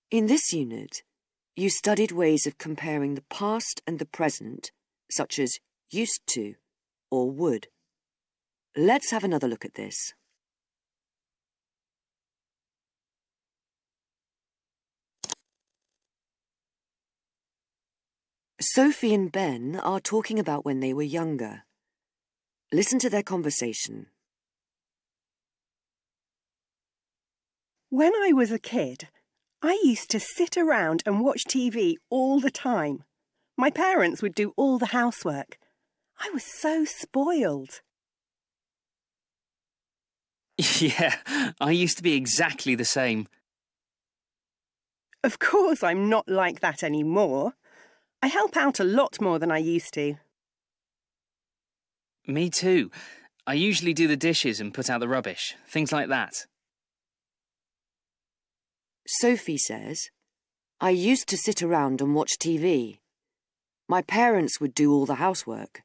In this unit, you studied ways of comparing the past and the present, such as used to or would. Let's have another look at this. Sophie and Ben are talking about when they were younger. Listen to their conversation. When I was a kid, I used to sit around and watch TV all the time. My parents would do all the housework. I was so spoiled. Yeah, I used to be exactly the same. Of course, I'm not like that anymore. I help out a lot more than I used to. Me too. I usually do the dishes and put out the rubbish, things like that. Sophie says, I used to sit around and watch TV. My parents would do all the housework.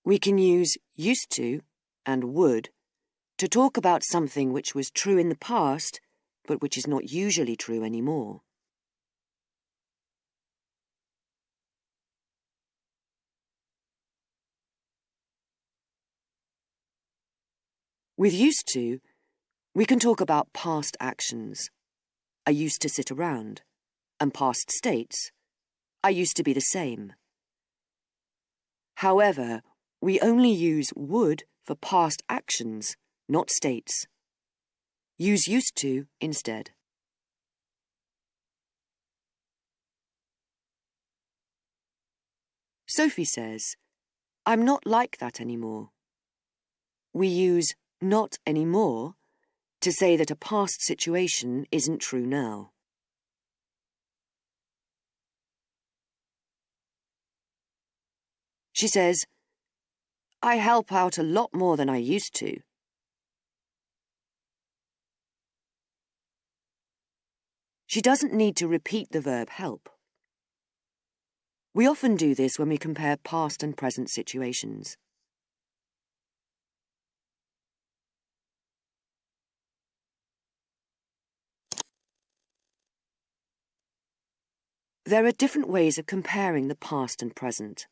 We can use used to and would to talk about something which was true in the past, but which is not usually true anymore. With used to, we can talk about past actions. I used to sit around. And past states. I used to be the same. However, we only use would for past actions, not states. Use used to instead. Sophie says, I'm not like that anymore. We use not anymore to say that a past situation isn't true now. She says, I help out a lot more than I used to. She doesn't need to repeat the verb help. We often do this when we compare past and present situations. There are different ways of comparing the past and present.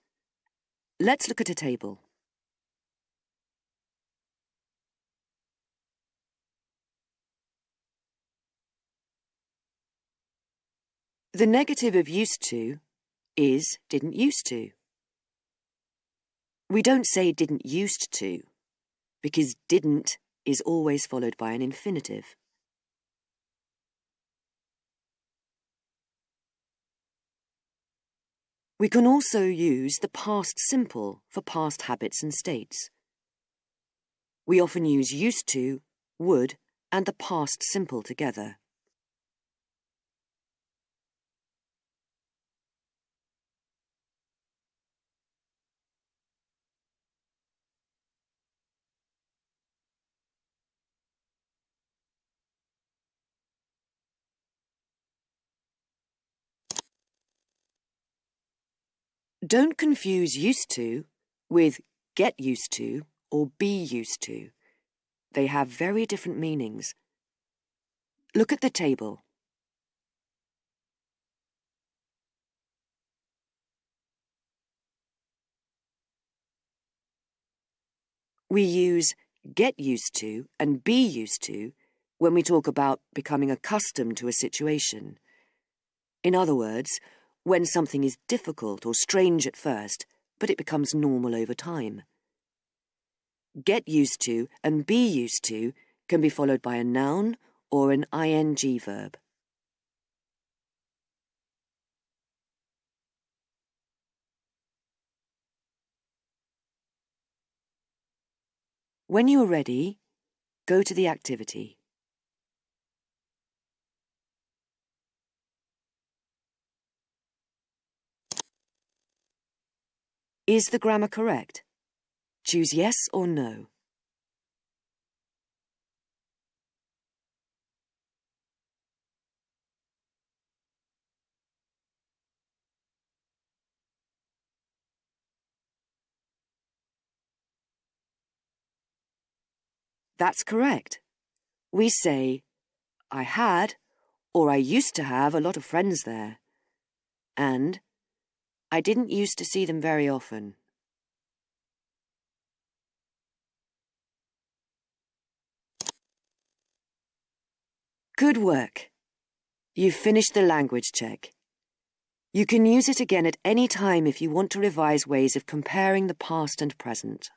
Let's look at a table. The negative of used to is didn't used to. We don't say didn't used to, because didn't is always followed by an infinitive. We can also use the past simple for past habits and states. We often use used to, would, and the past simple together. Don't confuse used to with get used to or be used to. They have very different meanings. Look at the table. We use get used to and be used to when we talk about becoming accustomed to a situation. In other words, when something is difficult or strange at first, but it becomes normal over time. Get used to and be used to can be followed by a noun or an ing verb. When you are ready, go to the activity. Is the grammar correct? Choose yes or no. That's correct. We say, I had Or I used to have a lot of friends there. And I didn't used to see them very often. Good work. You've finished the language check. You can use it again at any time if you want to revise ways of comparing the past and present.